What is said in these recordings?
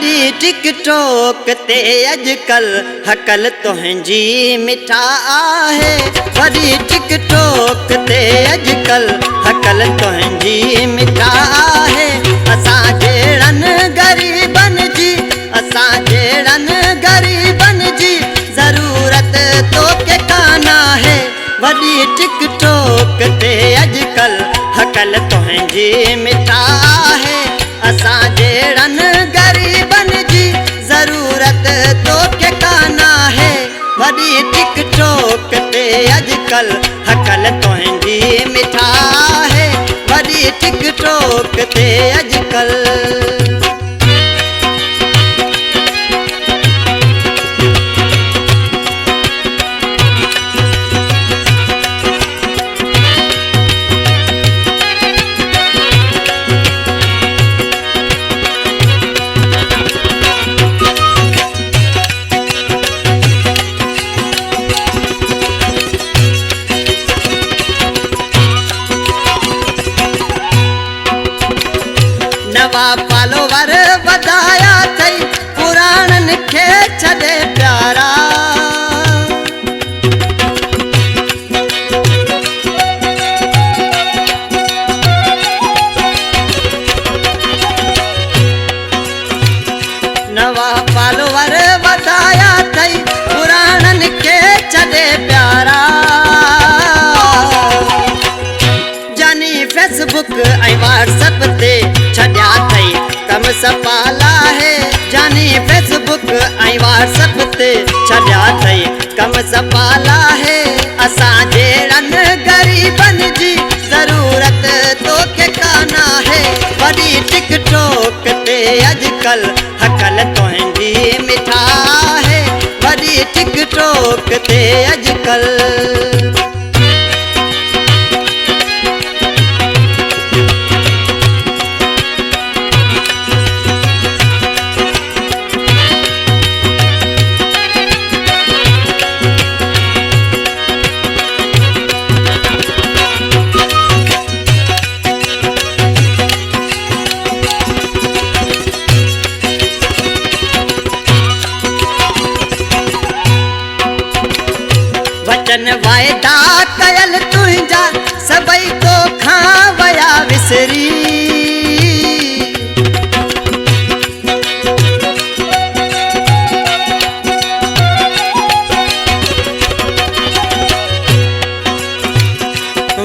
वॾी टिकटॉक ते अॼुकल हकल तुंहिंजी मिठा आहे। वॾी टिकटॉक ते अॼुकल हकल तुंहिंजी मिठा आहे। असां जहिड़नि ग़रीबनि जी ज़रूरत तोखे कान आहे। वॾी टिकटॉक ते अॼुकल हकल तुंहिंजी मिठा आहे। असां जहिड़नि ग़रीबनि जी ज़रूरत तोखे कान आहे। वॾी टिकटॉक ते अॼुकल हकल तुंहिंजी मिठा आहे। वॾी टिकटॉक ते अॼुकल नवा फॉलोवर वधाया अथई पुराणनि खे छॾे प्यारा। नवा फॉलोवर वधाया अथई पुराणनि खे छॾे प्यारा। जानी फेसबुक ऐं व्हाट्सएप ते छॾिया अथई कम सपाला है। जानी फेसबुक ऐं व्हाट्सएप ते छॾिया अथई कम सपाला है। असां जहिड़नि ग़रीबनि जी ज़रूरत तोखे कान आहे। वॾी टिकटॉक ते अॼुकल हकल तुंहिंजी मिठा आहे। वॾी टिकटॉक ते अॼुकल वचन वायदा कयल तुंहिंजा सभई तोखां वया विसरी।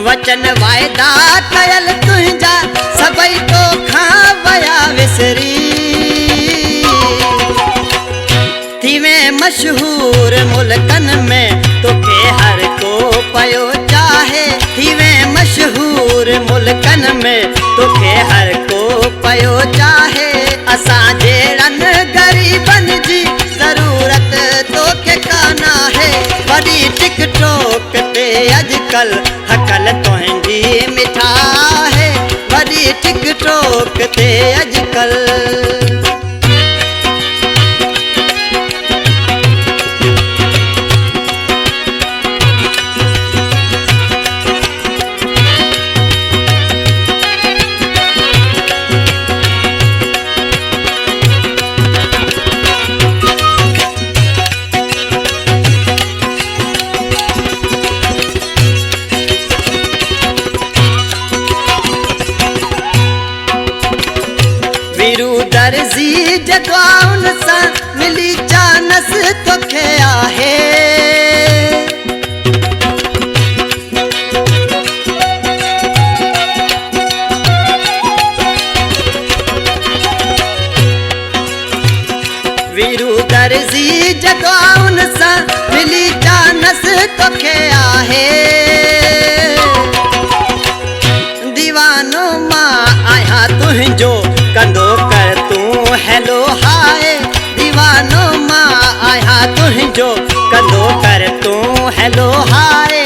वचन वायदा कयल तुंहिंजा सभई तोखां वया विसरी। थीवे मशहूर मुल्कनि में तोखे हर को पयो चाहे। थीवे मशहूर मुल्कनि में तोखे हर को पयो चाहे। असां जहिड़नि ग़रीबनि जी ज़रूरत तोखे कान आहे। वॾी टिकटॉक ते अॼुकल हकल तुंहिंजी मिठा आहे। वॾी टिकटॉक ते अॼुकल वीरू दर्जी जगवाउन सां मिली चानस तोखे आहे। वीरू दर्जी जगवाउन सां मिली चानस तोखे आहे। दीवानो मां आहियां तुंहिंजो कंदो कर तूं हेलो हाय। दीवानो मां आहियां तुंहिंजो कंदो कर तूं हेलो हाय।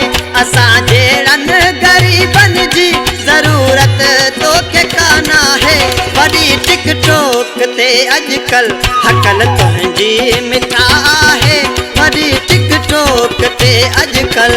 असां जहिड़नि ग़रीबनि जी ज़रूरत तोखे कान आहे। वॾी टिकटॉक ते अॼुकल हकल तुंहिंजी मिठा आहे। वॾी टिकटॉक ते अॼुकल